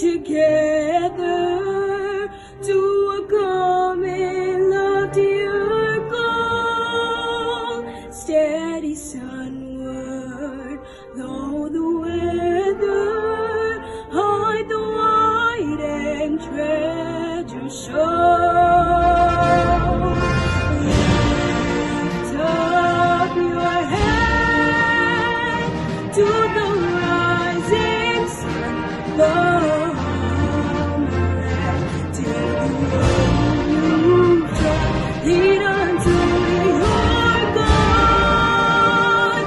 together to a common loftier goal. Steady sunward, though the weather hide the white and treasure show. Lift up your head to the rising sun, the homeland, till the road you trod lead unto your God.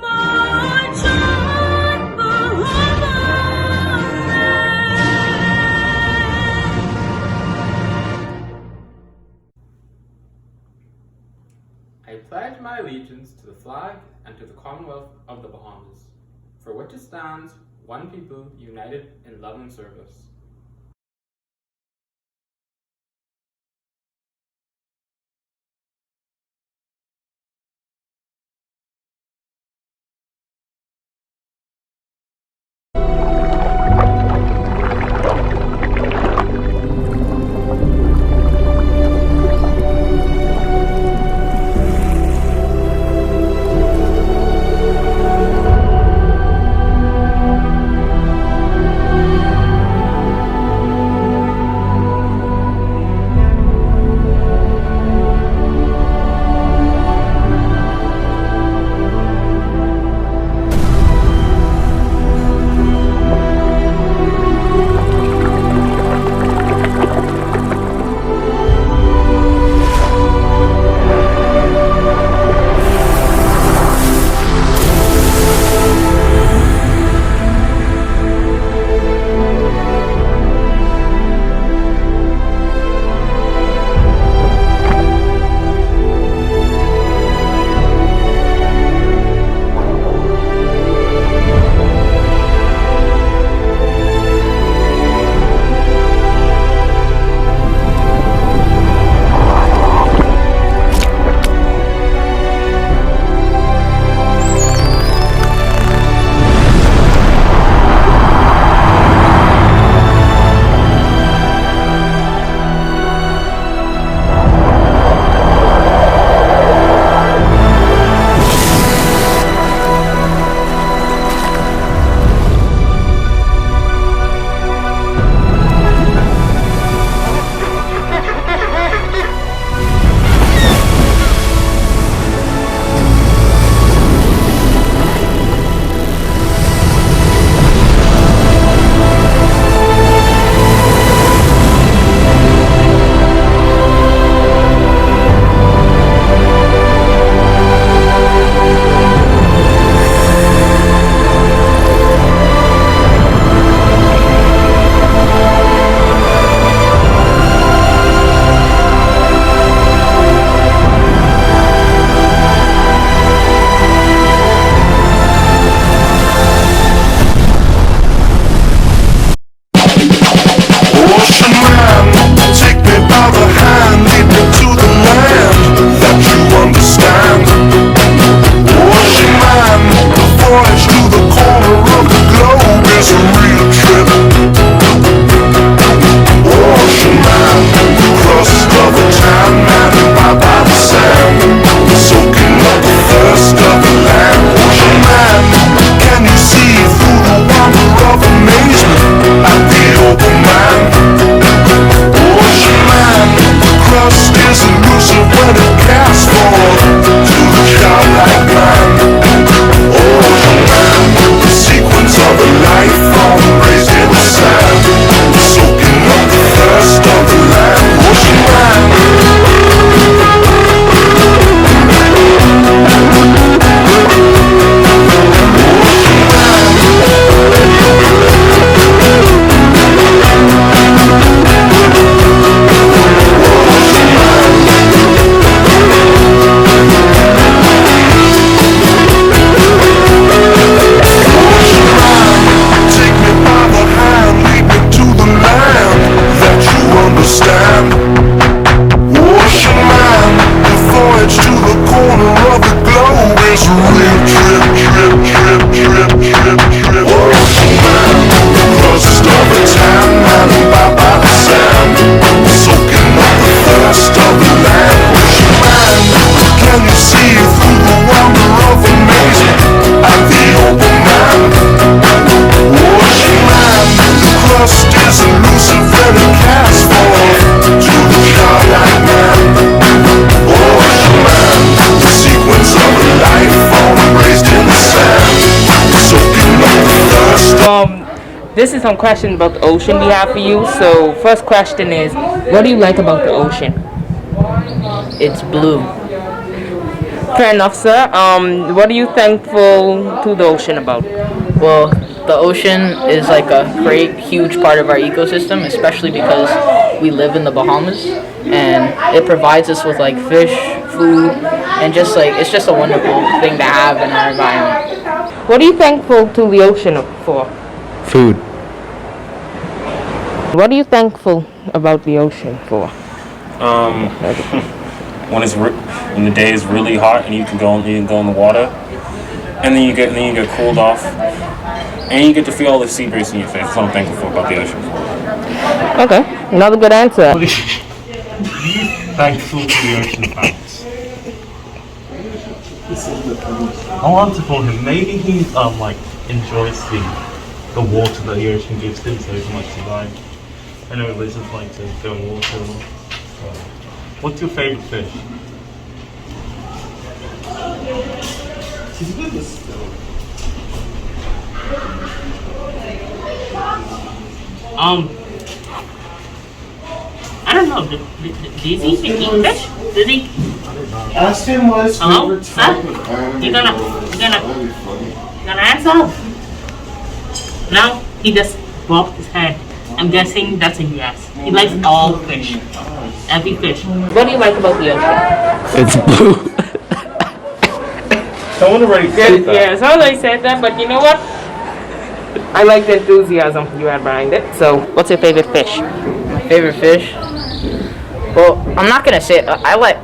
March on, the homeland. I pledge my allegiance to the flag and to the Commonwealth of the Bahamas, for which it stands, one people, united in love and service. This is some questions about the ocean we have for you. So, first question is, what do you like about the ocean? It's blue. Fair enough, sir. What are you thankful to the ocean about? Well, the ocean is like a great, huge part of our ecosystem, especially because we live in the Bahamas, and it provides us with like fish, food, and just like it's just a wonderful thing to have in our environment. What are you thankful to the ocean for? Food. What are you thankful about the ocean for? When the day is really hot and you can go in the water, and then you get cooled off, and you get to feel all the sea breeze in your face. That's what I'm thankful for about the ocean. Okay, another good answer. Thankful to the ocean facts. I'll answer for him. Maybe he like enjoys the water that the ocean gives him, so he likes to dive. I know lizards like to go in water. What's your favorite fish? I don't know. Does he eat fish? Does he? Ask him what his Hello? favorite Sir? topic. You gonna answer? No, he just bobbed his head. I'm guessing that's a yes. He likes all fish. Every fish. What do you like about the ocean? It's blue. Someone already said that. Yeah, someone already said that, but you know what? I like the enthusiasm you had behind it. So, what's your favorite fish? My favorite fish? Well, I'm not gonna say I like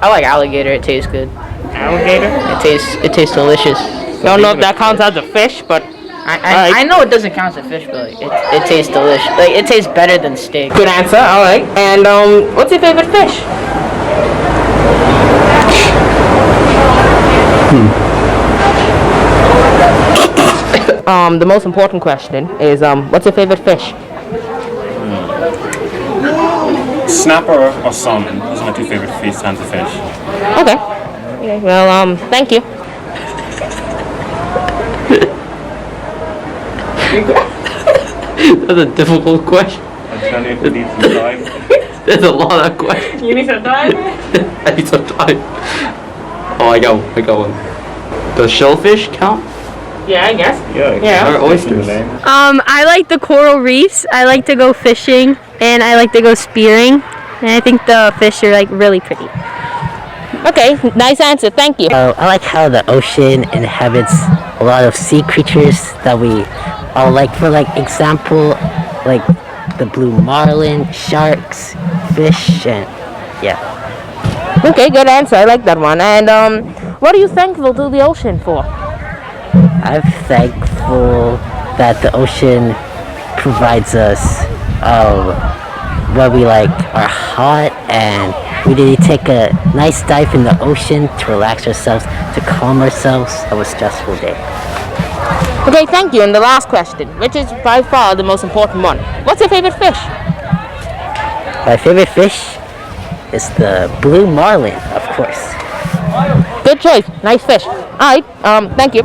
alligator. It tastes good. Alligator? It tastes delicious. Don't know if that counts as a fish, but I know it doesn't count as a fish, but like, it tastes delicious. Like it tastes better than steak. good answer. All right. And what's your favorite fish? The most important question is what's your favorite fish? Snapper or salmon. Those are my two favorite kinds of fish. Okay. Okay. Well, thank you. That's a difficult question. I'm trying to if you need some time. There's a lot of questions. You need some time. I need some time. Oh, I got one. Does shellfish count? Yeah, I guess. Yeah. Or oysters? I like the coral reefs. I like to go fishing and I like to go spearing. And I think the fish are like really pretty. Okay. Nice answer. Thank you. I like how the ocean inhabits a lot of sea creatures that we all like. For like example, like the blue marlin, sharks, fish, and yeah. Okay, good answer. I like that one. And what are you thankful to the ocean for? I'm thankful that the ocean provides us what we like are hot, and we did take a nice dive in the ocean to relax ourselves, to calm ourselves of a stressful day. Okay, thank you. And the last question, which is by far the most important one. What's your favorite fish? My favorite fish is the blue marlin, of course. Good choice. Nice fish. All right. Thank you.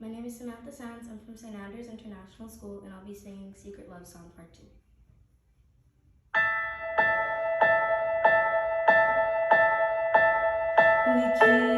My name is Samantha Sands. I'm from St. Andrews International School, and I'll be singing Secret Love Song Part 2. We keep